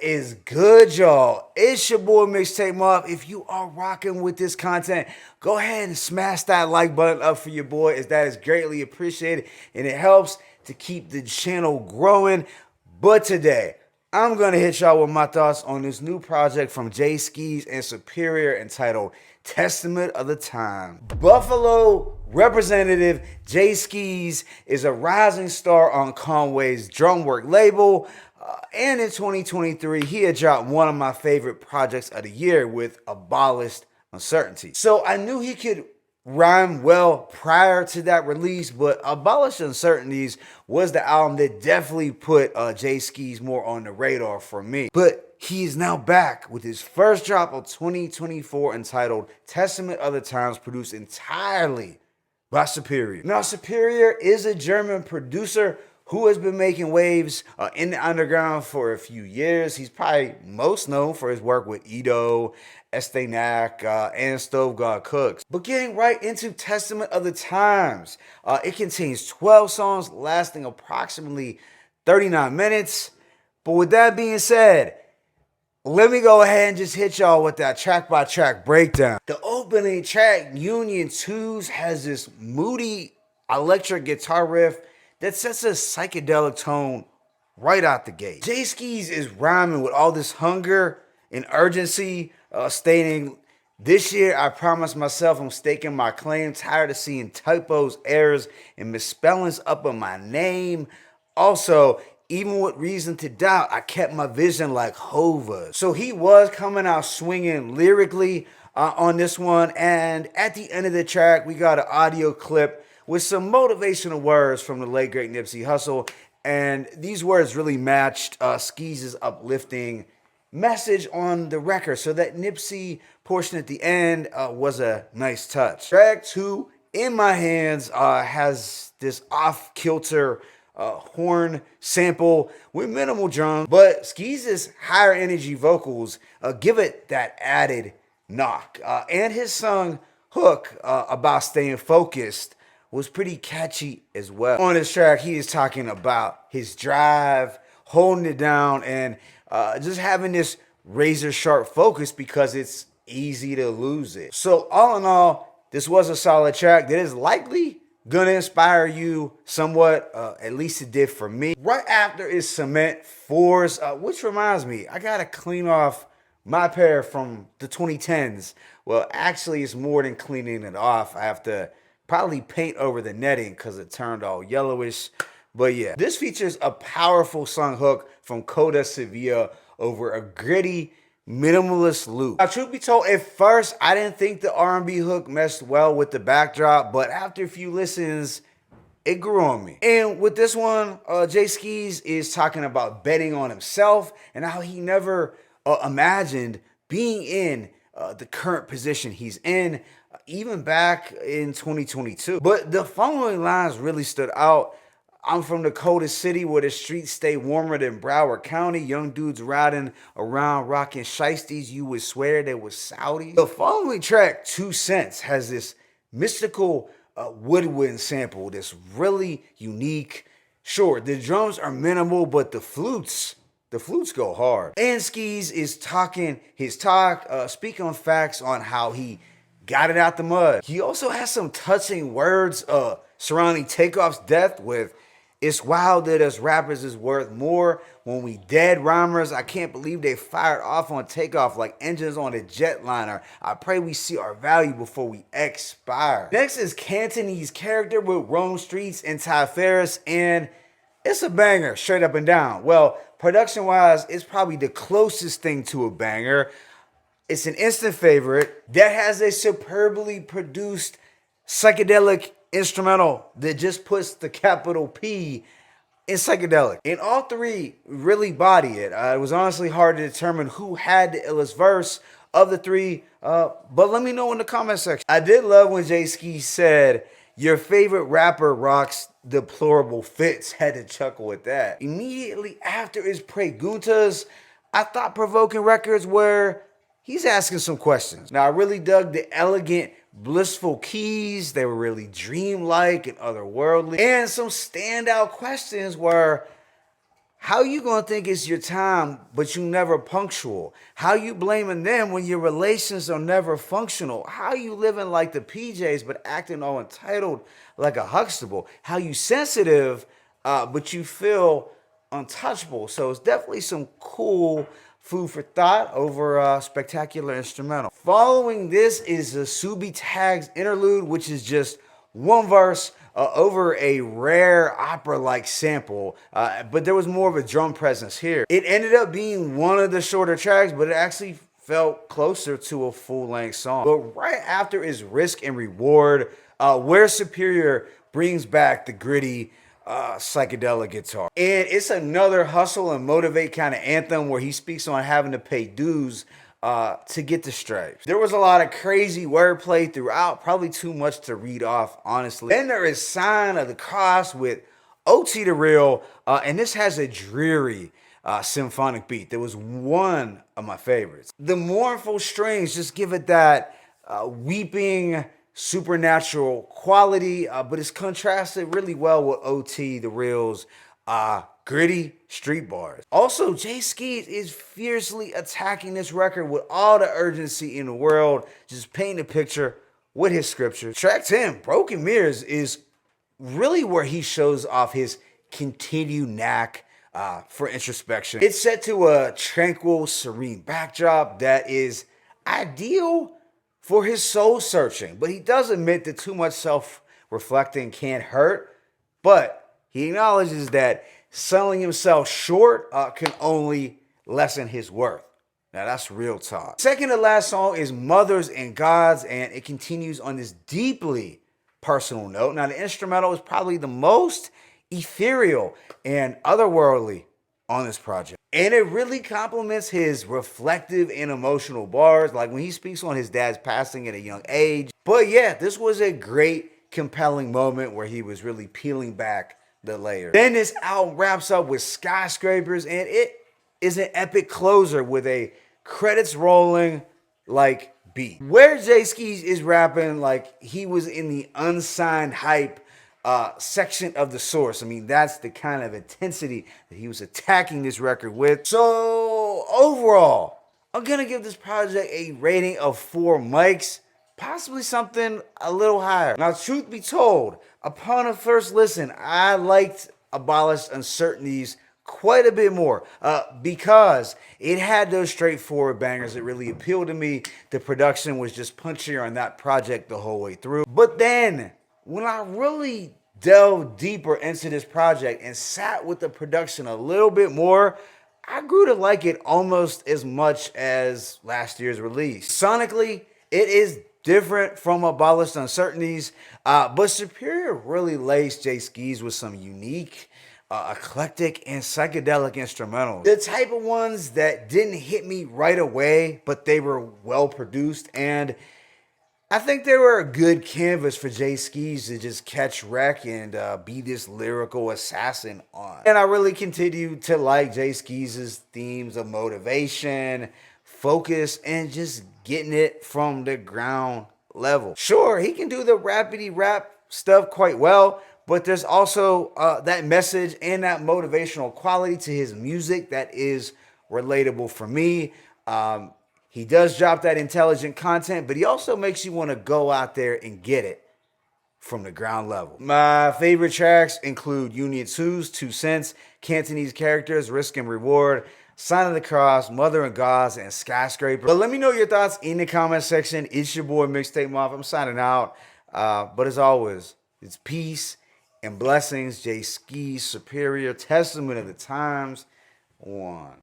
is good, y'all? It's your boy Mixtape Mob. If you are rocking with this content, go ahead and smash that like button up for your boy, as that is greatly appreciated and it helps to keep the channel growing. But today, I'm gonna hit y'all with my thoughts on this new project from Jae Skeese and Superior entitled Testament of the Time. Buffalo representative Jae Skeese is a rising star on Conway's Drumwork label. And in 2023, he had dropped one of my favorite projects of the year with Abolished Uncertainty. So I knew he could rhyme well prior to that release, but Abolished Uncertainties was the album that definitely put Jae Skeese more on the radar for me. But he is now back with his first drop of 2024 entitled Testament of the Times, produced entirely by Superior. Now, Superior is a German producer who has been making waves in the underground for a few years. He's probably most known for his work with Edo, Estenac, and Stove God Cooks. But getting right into Testament of the Times, it contains 12 songs lasting approximately 39 minutes. But with that being said, let me go ahead and just hit y'all with that track-by-track breakdown. The opening track, Union 2s, has this moody electric guitar riff that sets a psychedelic tone right out the gate. Jae Skeese is rhyming with all this hunger and urgency, stating, "This year I promised myself I'm staking my claim, tired of seeing typos, errors, and misspellings up on my name. Also, even with reason to doubt, I kept my vision like Hova." So he was coming out swinging lyrically on this one. And at the end of the track, we got an audio clip with some motivational words from the late great Nipsey Hussle. And these words really matched Skeese's uplifting message on the record. So that Nipsey portion at the end was a nice touch. Track 2, In My Hands, has this off-kilter horn sample with minimal drums, but Skeese's higher energy vocals give it that added knock. And his song hook about staying focused was pretty catchy as well. On this track, he is talking about his drive, holding it down, and just having this razor sharp focus because it's easy to lose it. So all in all, this was a solid track that is likely gonna inspire you somewhat, at least it did for me. Right after is Cement Force, which reminds me, I gotta clean off my pair from the 2010s. Well, actually, it's more than cleaning it off. I have to probably paint over the netting because it turned all yellowish. But yeah, this features a powerful song hook from Coda Sevilla over a gritty, minimalist loop. Now, truth be told, at first, I didn't think the R&B hook meshed well with the backdrop, but after a few listens, it grew on me. And with this one, Jae Skeese is talking about betting on himself and how he never imagined being in the current position he's in, even back in 2022. But the following lines really stood out. "I'm from the coldest city where the streets stay warmer than Broward County. Young dudes riding around rocking shiesties. You would swear they were Saudi." The following track, 2 Cents, has this mystical woodwind sample that's really unique. Sure, the drums are minimal, but the flutes go hard. And Skeese is talking his talk, speaking on facts on how he got it out the mud. He also has some touching words surrounding Takeoff's death with, "It's wild that us rappers is worth more when we dead rhymers. I can't believe they fired off on Takeoff like engines on a jetliner. I pray we see our value before we expire." Next is Cantonese Character with Rome Streets and Ty Ferris, and it's a banger straight up and down. Well, production-wise, it's probably the closest thing to a banger. It's an instant favorite that has a superbly produced psychedelic instrumental that just puts the capital P in psychedelic. And all three really body it. It was honestly hard to determine who had the illest verse of the three, but let me know in the comment section. I did love when Jae Skeese said, "Your favorite rapper rocks deplorable fits." Had to chuckle with that. Immediately after is Preguntas, I thought provoking records where he's asking some questions. Now, I really dug the elegant, blissful keys. They were really dreamlike and otherworldly. And some standout questions were, How you gonna think it's your time, but you never punctual? How you blaming them when your relations are never functional? How you living like the PJs but acting all entitled like a Huxtable? How you sensitive, but you feel untouchable? So it's definitely some cool food for thought over a spectacular instrumental. Following this is a Subi Tags interlude, which is just one verse over a rare opera-like sample, but there was more of a drum presence here. It ended up being one of the shorter tracks, but it actually felt closer to a full-length song. But right after is Risk and Reward, where Superior brings back the gritty psychedelic guitar. And it's another hustle and motivate kind of anthem where he speaks on having to pay dues to get the stripes. There was a lot of crazy wordplay throughout, probably too much to read off, honestly. Then there is Sign of the Cross with OT the Real, and this has a dreary symphonic beat. That was one of my favorites. The mournful strings just give it that weeping, supernatural quality, but it's contrasted really well with OT the Real's gritty street bars. Also, Jae Skeese is fiercely attacking this record with all the urgency in the world, just painting a picture with his scripture. Track 10, Broken Mirrors, is really where he shows off his continued knack for introspection. It's set to a tranquil, serene backdrop that is ideal for his soul searching, but he does admit that too much self-reflecting can't hurt, but he acknowledges that selling himself short can only lessen his worth. Now that's real talk. Second to last song is Mothers and Gods, and it continues on this deeply personal note. Now the instrumental is probably the most ethereal and otherworldly on this project. And it really complements his reflective and emotional bars, like when he speaks on his dad's passing at a young age. But yeah, this was a great, compelling moment where he was really peeling back the layers. Then this album wraps up with Skyscrapers, and it is an epic closer with a credits rolling like beat, where Jae Skeese is rapping like he was in the unsigned hype section of the source. I mean, that's the kind of intensity that he was attacking this record with. So overall, I'm gonna give this project a rating of 4 mics, possibly something a little higher. Now, truth be told, upon a first listen, I liked Abolished Uncertainties quite a bit more because it had those straightforward bangers that really appealed to me. The production was just punchier on that project the whole way through. But then, when I really delved deeper into this project and sat with the production a little bit more, I grew to like it almost as much as last year's release. Sonically, it is different from Abolished Uncertainties, but Superior really laced Jae Skeese with some unique, eclectic, and psychedelic instrumentals. The type of ones that didn't hit me right away, but they were well produced, and I think they were a good canvas for Jae Skeese to just catch wreck and be this lyrical assassin on. And I really continue to like Jae Skeese's themes of motivation, focus, and just getting it from the ground level. Sure, he can do the rappity rap stuff quite well, but there's also that message and that motivational quality to his music that is relatable for me. He does drop that intelligent content, but he also makes you want to go out there and get it from the ground level. My favorite tracks include Union 2's 2 Cents, Cantonese Characters, Risk and Reward, Sign of the Cross, Mother and Gods, and Skyscraper. But let me know your thoughts in the comment section. It's your boy Mixtape Moth. I'm signing out. But as always, it's peace and blessings. Jae Skeese, Superior, Testament of the Times, 1.